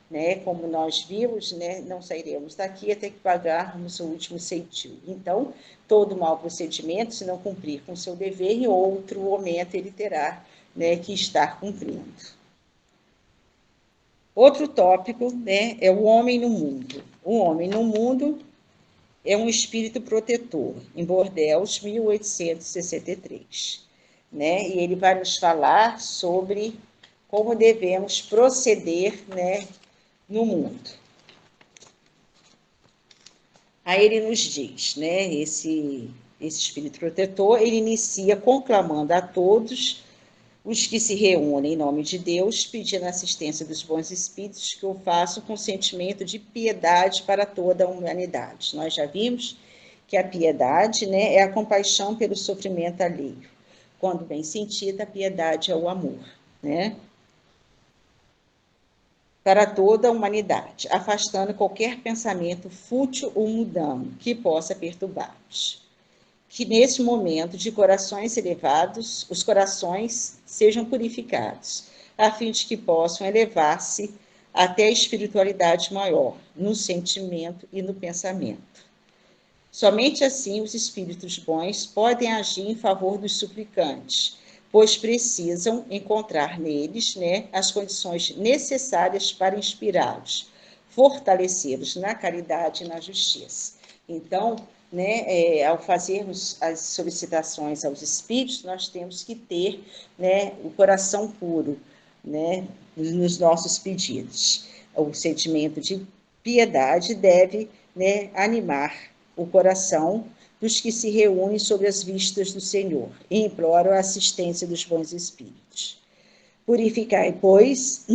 Né? Como nós vimos, né? Não sairemos daqui até que pagarmos o último ceitil. Então, todo mau procedimento, se não cumprir com o seu dever, em outro momento ele terá, né, que estar cumprindo. Outro tópico, né, é o homem no mundo. O homem no mundo é um espírito protetor, em Bordeaux, 1863. Né? E ele vai nos falar sobre como devemos proceder, né, no mundo. Aí ele nos diz, né, esse espírito protetor, ele inicia conclamando a todos os que se reúnem em nome de Deus, pedindo a assistência dos bons espíritos, que o façam com sentimento de piedade para toda a humanidade. Nós já vimos que a piedade, né, é a compaixão pelo sofrimento alheio. Quando bem sentida, a piedade é o amor, né? Para toda a humanidade, afastando qualquer pensamento fútil ou mundano que possa perturbá-los. Que nesse momento de corações elevados, os corações sejam purificados, a fim de que possam elevar-se até a espiritualidade maior, no sentimento e no pensamento. Somente assim os espíritos bons podem agir em favor dos suplicantes, pois precisam encontrar neles, né, as condições necessárias para inspirá-los, fortalecê-los na caridade e na justiça. Então, né, ao fazermos as solicitações aos espíritos, nós temos que ter, né, o coração puro, né, nos nossos pedidos. O sentimento de piedade deve, né, animar o coração dos que se reúnem sob as vistas do Senhor e imploram a assistência dos bons espíritos. Purificai, pois,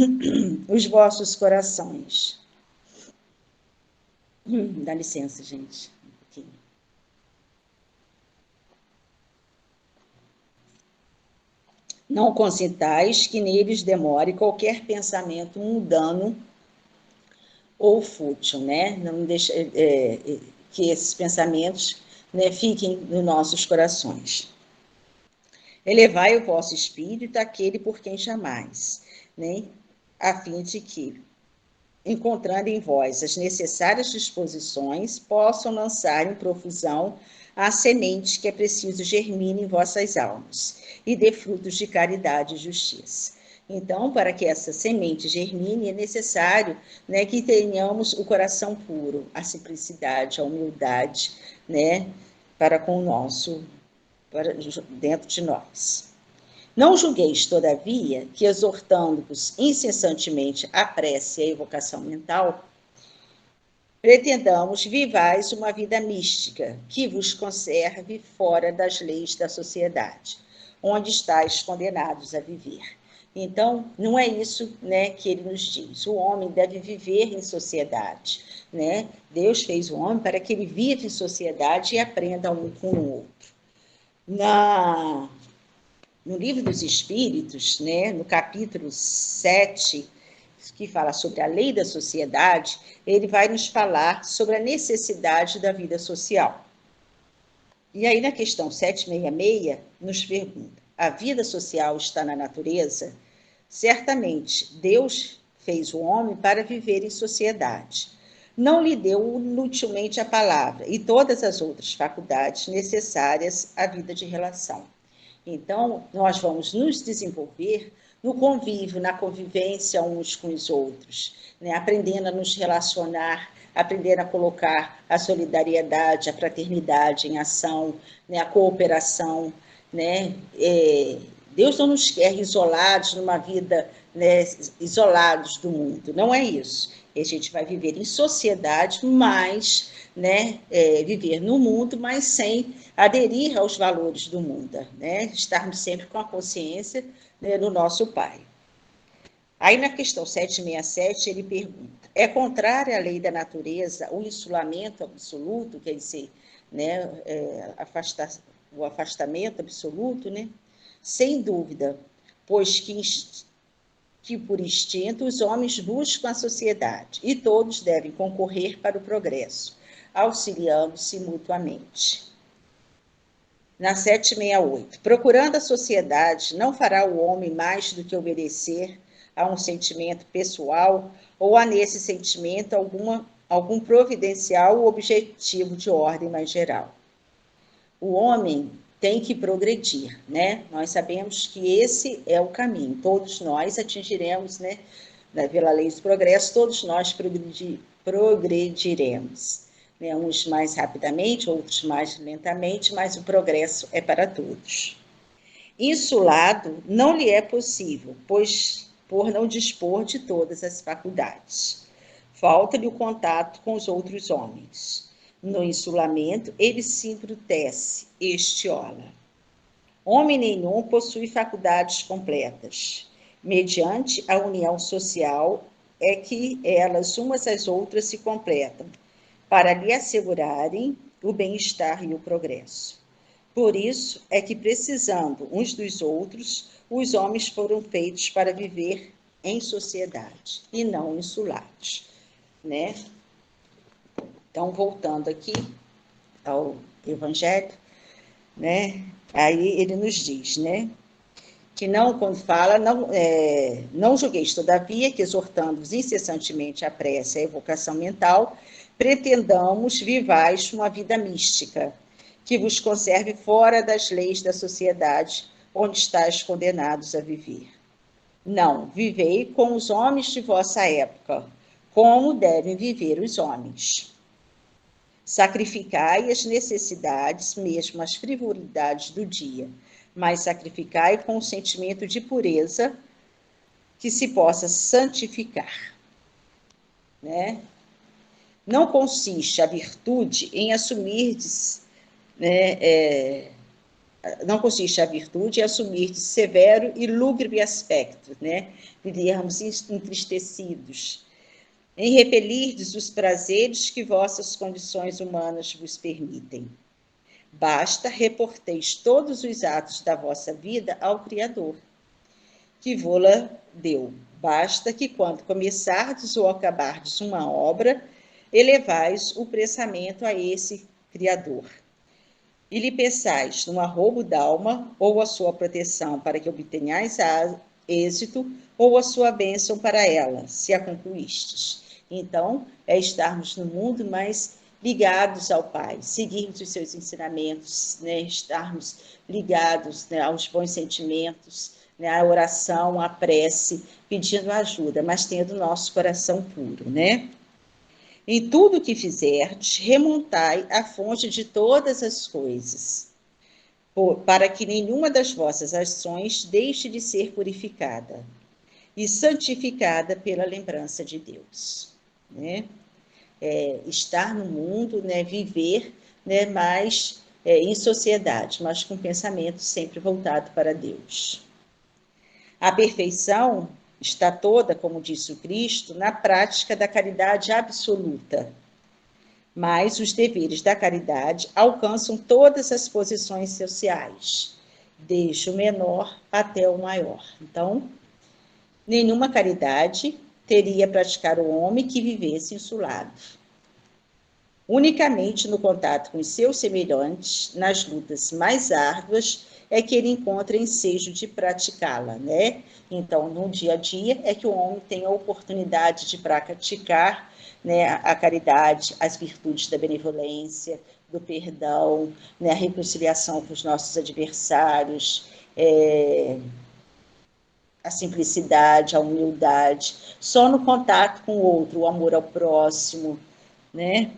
os vossos corações. Dá licença, gente. Não consintais que neles demore qualquer pensamento mundano ou fútil, né? Não deixa que esses pensamentos, né, fiquem nos nossos corações. Elevai o vosso espírito àquele por quem chamais, né? A fim de que, encontrando em vós as necessárias disposições, possam lançar em profusão a semente que é preciso germine em vossas almas e dê frutos de caridade e justiça. Então, para que essa semente germine, é necessário, né, que tenhamos o coração puro, a simplicidade, a humildade, né, para com o nosso, dentro de nós. Não julgueis, todavia, que exortando-vos incessantemente a prece e a evocação mental, pretendamos vivais uma vida mística que vos conserve fora das leis da sociedade, onde estáis condenados a viver. Então, não é isso, né, que ele nos diz. O homem deve viver em sociedade, né? Deus fez o homem para que ele viva em sociedade e aprenda um com o outro. No Livro dos Espíritos, né, no capítulo 7, que fala sobre a lei da sociedade, ele vai nos falar sobre a necessidade da vida social. E aí, na questão 766, nos pergunta: a vida social está na natureza? Certamente, Deus fez o homem para viver em sociedade. Não lhe deu inutilmente a palavra e todas as outras faculdades necessárias à vida de relação. Então, nós vamos nos desenvolver no convívio, na convivência uns com os outros, né? Aprendendo a nos relacionar, aprendendo a colocar a solidariedade, a fraternidade em ação, né? A cooperação, né? Deus não nos quer isolados numa vida, né, isolados do mundo. Não é isso. A gente vai viver em sociedade, mas, né, viver no mundo, mas sem aderir aos valores do mundo, né? Estarmos sempre com a consciência, né, do nosso Pai. Aí, na questão 767, ele pergunta: é contrária à lei da natureza o insulamento absoluto, quer dizer, né, o afastamento absoluto, né? Sem dúvida, pois que por instinto os homens buscam a sociedade e todos devem concorrer para o progresso, auxiliando-se mutuamente. Na 768, procurando a sociedade, não fará o homem mais do que obedecer a um sentimento pessoal ou há nesse sentimento algum providencial ou objetivo de ordem mais geral. O homem tem que progredir, né? Nós sabemos que esse é o caminho. Todos nós atingiremos, né? Pela lei do progresso, todos nós progrediremos. Né? Uns mais rapidamente, outros mais lentamente, mas o progresso é para todos. Insulado não lhe é possível, pois por não dispor de todas as faculdades. Falta-lhe o contato com os outros homens. No insulamento, ele se embrutece, estiola. Homem nenhum possui faculdades completas. Mediante a união social é que elas, umas às outras, se completam, para lhe assegurarem o bem-estar e o progresso. Por isso é que, precisando uns dos outros, os homens foram feitos para viver em sociedade e não insulados, né? Então, voltando aqui ao Evangelho, né? Aí ele nos diz, né? Que não, quando fala, não julgueis, todavia, que exortando-vos incessantemente a prece e a evocação mental, pretendamos vivais uma vida mística, que vos conserve fora das leis da sociedade, onde estáis condenados a viver. Não, vivei com os homens de vossa época, como devem viver os homens. Sacrificai as necessidades, mesmo as frivolidades do dia, mas sacrificai com o sentimento de pureza que se possa santificar, né? Não consiste a virtude em assumirdes, né, não consiste a virtude em assumirdes severo e lúgubre aspecto, né? Vivermos entristecidos, em repelirdes os prazeres que vossas condições humanas vos permitem. Basta reporteis todos os atos da vossa vida ao Criador, que vô-la deu. Basta que, quando começardes ou acabardes uma obra, elevais o pensamento a esse Criador. E lhe peçais no arrobo d'alma, ou a sua proteção para que obtenhais êxito, ou a sua bênção para ela, se a concluístes. Então, é estarmos no mundo, mas ligados ao Pai, seguirmos os seus ensinamentos, né? Estarmos ligados, né, aos bons sentimentos, né, à oração, à prece, pedindo ajuda, mas tendo nosso coração puro, né? Em tudo que fizerdes, remontai a fonte de todas as coisas, para que nenhuma das vossas ações deixe de ser purificada e santificada pela lembrança de Deus, né? Estar no mundo, né, viver, né, mas em sociedade, mas com pensamento sempre voltado para Deus. A perfeição está toda, como disse o Cristo, na prática da caridade absoluta. Mas os deveres da caridade alcançam todas as posições sociais, desde o menor até o maior. Então, nenhuma caridade teria praticar o homem que vivesse insulado. Unicamente no contato com os seus semelhantes, nas lutas mais árduas, é que ele encontra ensejo de praticá-la, né? Então, no dia a dia, é que o homem tem a oportunidade de praticar, né, a caridade, as virtudes da benevolência, do perdão, né, a reconciliação com os nossos adversários, a simplicidade, a humildade, só no contato com o outro, o amor ao próximo, né?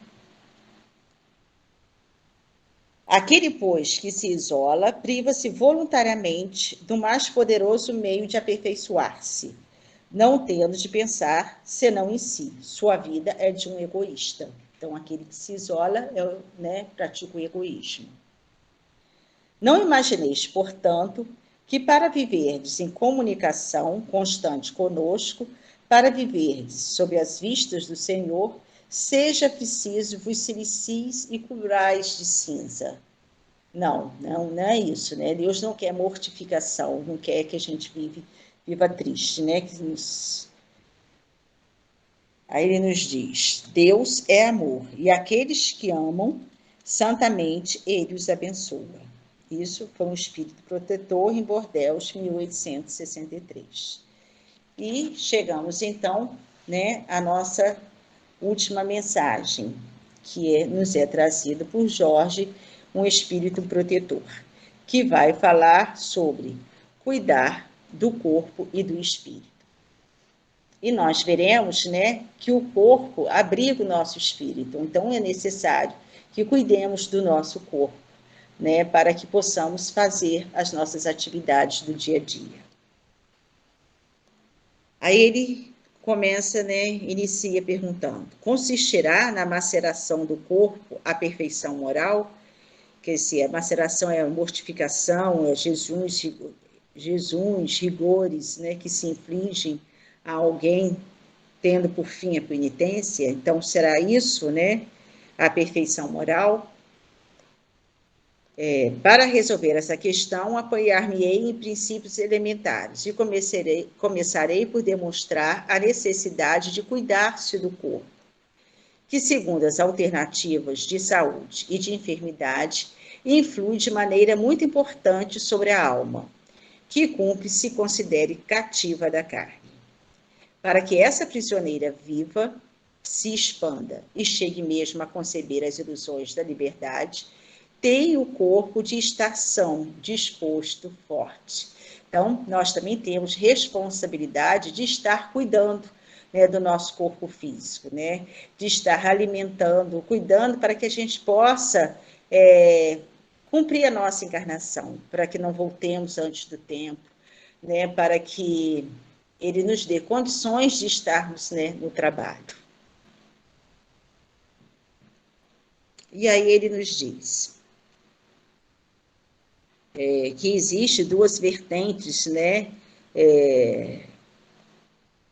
Aquele, pois, que se isola, priva-se voluntariamente do mais poderoso meio de aperfeiçoar-se, não tendo de pensar senão em si. Sua vida é de um egoísta. Então, aquele que se isola pratica o egoísmo. Não imagineis, portanto, que para viverdes em comunicação constante conosco, para viverdes sob as vistas do Senhor, seja preciso vos silicis e cobrais de cinza. Não é isso, né? Deus não quer mortificação, não quer que a gente viva triste, né? Aí ele nos diz: Deus é amor, e aqueles que amam santamente, ele os abençoa. Isso foi um espírito protetor em Bordeaux, 1863. E chegamos, então, à nossa última mensagem, que nos é trazida por Jorge, um espírito protetor, que vai falar sobre cuidar do corpo e do espírito. E nós veremos, que o corpo abriga o nosso espírito, então é necessário que cuidemos do nosso corpo, para que possamos fazer as nossas atividades do dia a dia. Aí ele começa, inicia perguntando: consistirá na maceração do corpo a perfeição moral? Quer dizer, a maceração é a mortificação, é jejuns, rigores, que se infligem a alguém, tendo por fim a penitência. Então, será isso, a perfeição moral? Para resolver essa questão, apoiar-me-ei em princípios elementares e começarei por demonstrar a necessidade de cuidar-se do corpo, que, segundo as alternativas de saúde e de enfermidade, influi de maneira muito importante sobre a alma, que cumpre se considere cativa da carne. Para que essa prisioneira viva, se expanda e chegue mesmo a conceber as ilusões da liberdade, tem o corpo de estar são, disposto, forte. Então, nós também temos responsabilidade de estar cuidando do nosso corpo físico, de estar alimentando, cuidando para que a gente possa cumprir a nossa encarnação, para que não voltemos antes do tempo, para que ele nos dê condições de estarmos no trabalho. E aí ele nos diz que existe duas vertentes,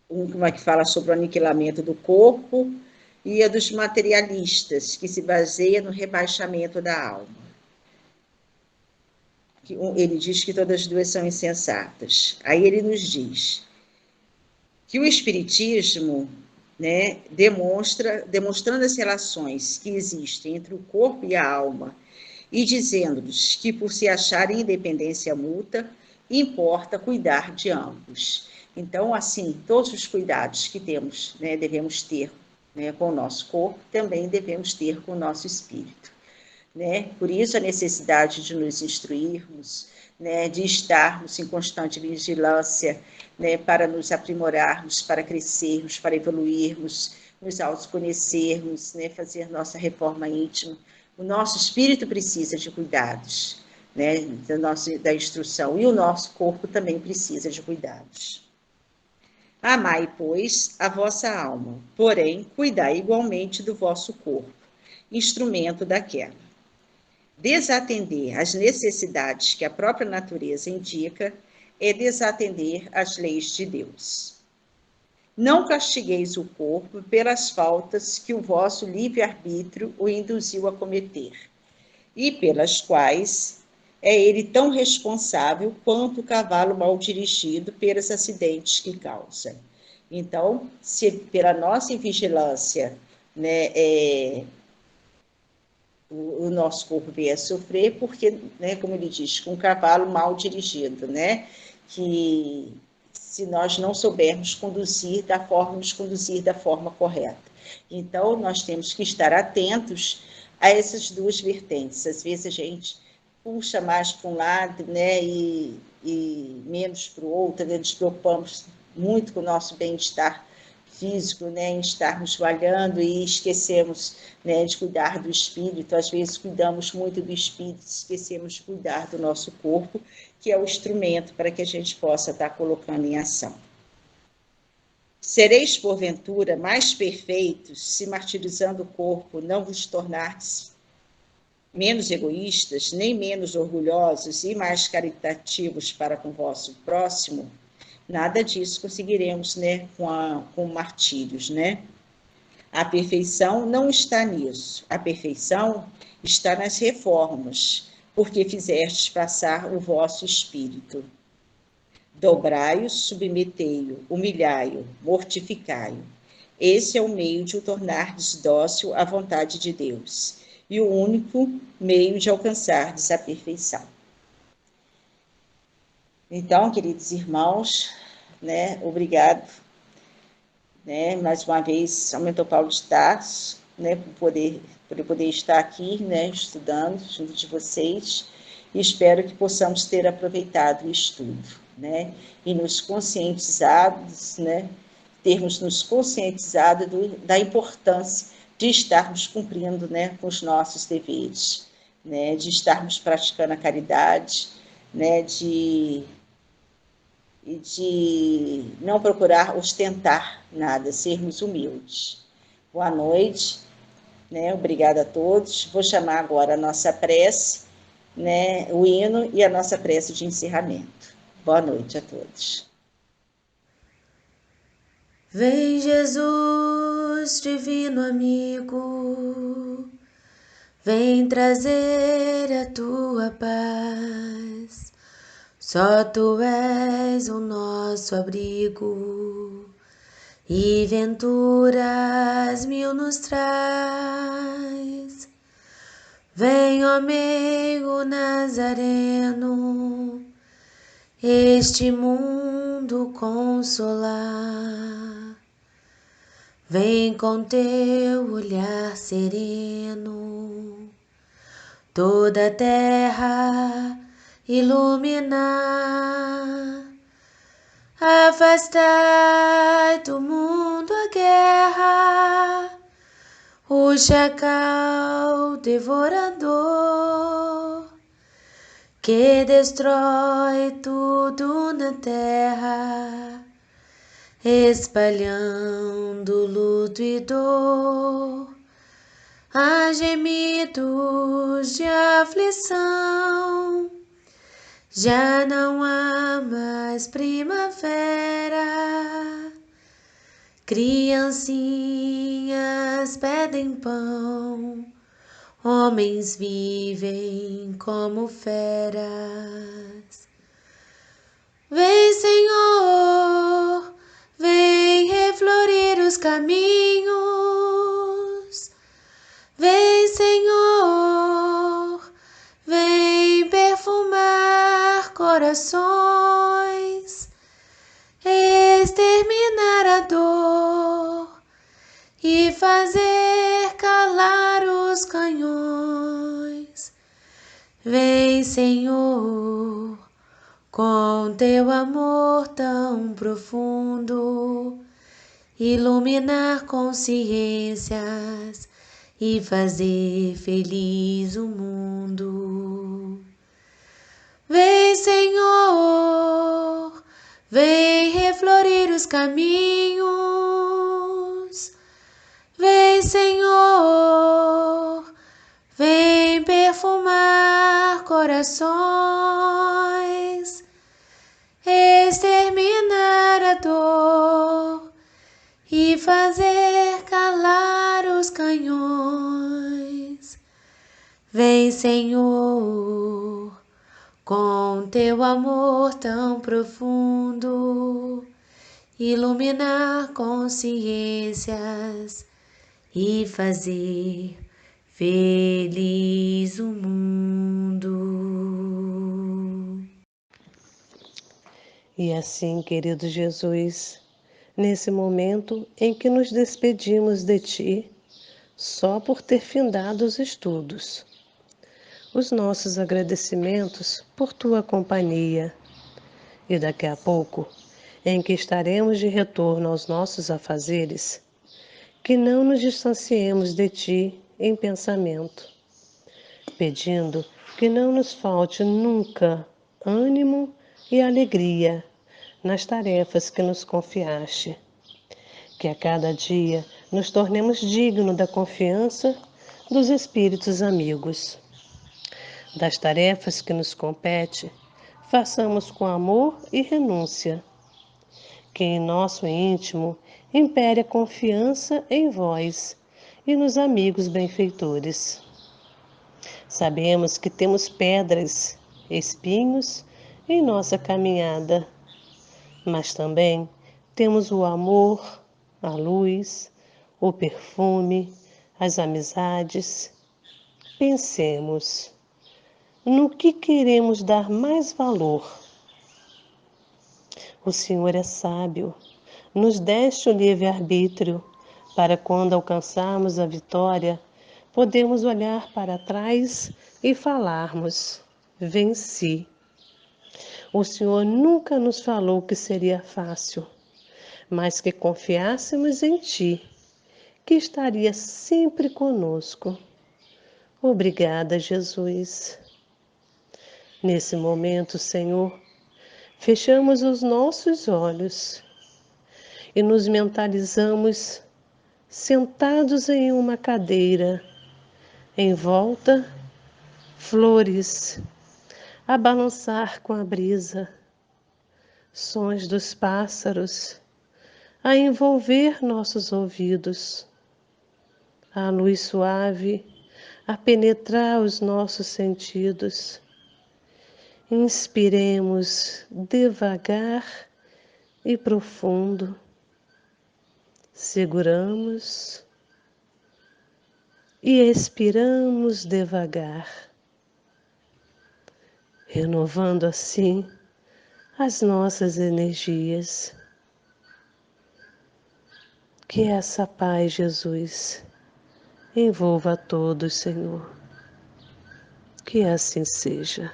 uma que fala sobre o aniquilamento do corpo e a dos materialistas, que se baseia no rebaixamento da alma. Ele diz que todas as duas são insensatas. Aí ele nos diz que o Espiritismo, demonstrando as relações que existem entre o corpo e a alma, e dizendo-nos que, por se acharem independência mútua, importa cuidar de ambos. Então, assim, todos os cuidados que temos, devemos ter com o nosso corpo, também devemos ter com o nosso espírito. Por isso, a necessidade de nos instruirmos, de estarmos em constante vigilância, para nos aprimorarmos, para crescermos, para evoluirmos, nos autoconhecermos, fazer nossa reforma íntima. O nosso espírito precisa de cuidados, da instrução, e o nosso corpo também precisa de cuidados. Amai, pois, a vossa alma, porém, cuidai igualmente do vosso corpo, instrumento daquela. Desatender às necessidades que a própria natureza indica é desatender às leis de Deus. Não castigueis o corpo pelas faltas que o vosso livre-arbítrio o induziu a cometer, e pelas quais é ele tão responsável quanto o cavalo mal dirigido pelos acidentes que causa. Então, se pela nossa invigilância, o nosso corpo vier a sofrer, porque, como ele diz, com um cavalo mal dirigido, que se nós não soubermos nos conduzir da forma correta. Então, nós temos que estar atentos a essas duas vertentes. Às vezes a gente puxa mais para um lado, e menos para o outro, nos preocupamos muito com o nosso bem-estar físico, em estarmos malhando e esquecemos, de cuidar do espírito. Às vezes cuidamos muito do espírito, esquecemos de cuidar do nosso corpo, que é o instrumento para que a gente possa estar colocando em ação. Sereis, porventura, mais perfeitos, se martirizando o corpo, não vos tornardes menos egoístas, nem menos orgulhosos e mais caritativos para com o vosso próximo? Nada disso conseguiremos, né, com martírios, né? A perfeição não está nisso. A perfeição está nas reformas, porque fizestes passar o vosso espírito. Dobrai-o, submetei-o, humilhai-o, mortificai-o. Esse é o meio de o tornardes dócil à vontade de Deus, e o único meio de alcançardes a perfeição. Então, queridos irmãos, né, obrigado, né, mais uma vez, ao Mentor Paulo de Tarso, né, por poder estar aqui, né, estudando junto de vocês, e espero que possamos ter aproveitado o estudo, né, e nos conscientizados, né, termos nos conscientizado da importância de estarmos cumprindo, né, com os nossos deveres, né, de estarmos praticando a caridade, né, de não procurar ostentar nada, sermos humildes. Boa noite, né? Obrigada a todos. Vou chamar agora a nossa prece, né? O hino e a nossa prece de encerramento. Boa noite a todos. Vem, Jesus, divino amigo, vem trazer a tua paz. Só tu és o nosso abrigo, e venturas mil nos traz. Vem, ó meigo Nazareno, este mundo consolar. Vem com teu olhar sereno, toda a terra iluminar. Afastai do mundo a guerra, o chacal devorador, que destrói tudo na terra, espalhando luto e dor. Há gemidos de aflição, já não há mais primavera. Criancinhas pedem pão, homens vivem como feras. Vem, Senhor, vem reflorir os caminhos. Vem, Senhor, vem perfumar corações, exterminar a dor e fazer calar os canhões. Vem, Senhor, com teu amor tão profundo, iluminar consciências e fazer feliz o mundo. Vem, Senhor, vem reflorir os caminhos. Vem, Senhor, vem perfumar corações, exterminar a dor e fazer calar os canhões. Vem, Senhor, com teu amor tão profundo, iluminar consciências e fazer feliz o mundo. E assim, querido Jesus, nesse momento em que nos despedimos de Ti, só por ter findado os estudos, os nossos agradecimentos por Tua companhia, e daqui a pouco, em que estaremos de retorno aos nossos afazeres, que não nos distanciemos de Ti em pensamento, pedindo que não nos falte nunca ânimo e alegria nas tarefas que nos confiaste, Que a cada dia nos tornemos dignos da confiança dos espíritos amigos. Das tarefas que nos compete, façamos com amor e renúncia. Que em nosso íntimo impere a confiança em vós e nos amigos benfeitores. Sabemos que temos pedras, espinhos em nossa caminhada, mas também temos o amor, a luz, o perfume, as amizades. Pensemos no que queremos dar mais valor. O Senhor é sábio, nos deste o livre-arbítrio, para quando alcançarmos a vitória, podemos olhar para trás e falarmos: venci. O Senhor nunca nos falou que seria fácil, mas que confiássemos em Ti, que estaria sempre conosco. Obrigada, Jesus. Nesse momento, Senhor, fechamos os nossos olhos e nos mentalizamos sentados em uma cadeira, em volta, flores a balançar com a brisa, sons dos pássaros a envolver nossos ouvidos, a luz suave a penetrar os nossos sentidos. Inspiremos devagar e profundo. Seguramos e expiramos devagar, renovando assim as nossas energias. Que essa paz, Jesus, envolva a todos, Senhor. Que assim seja.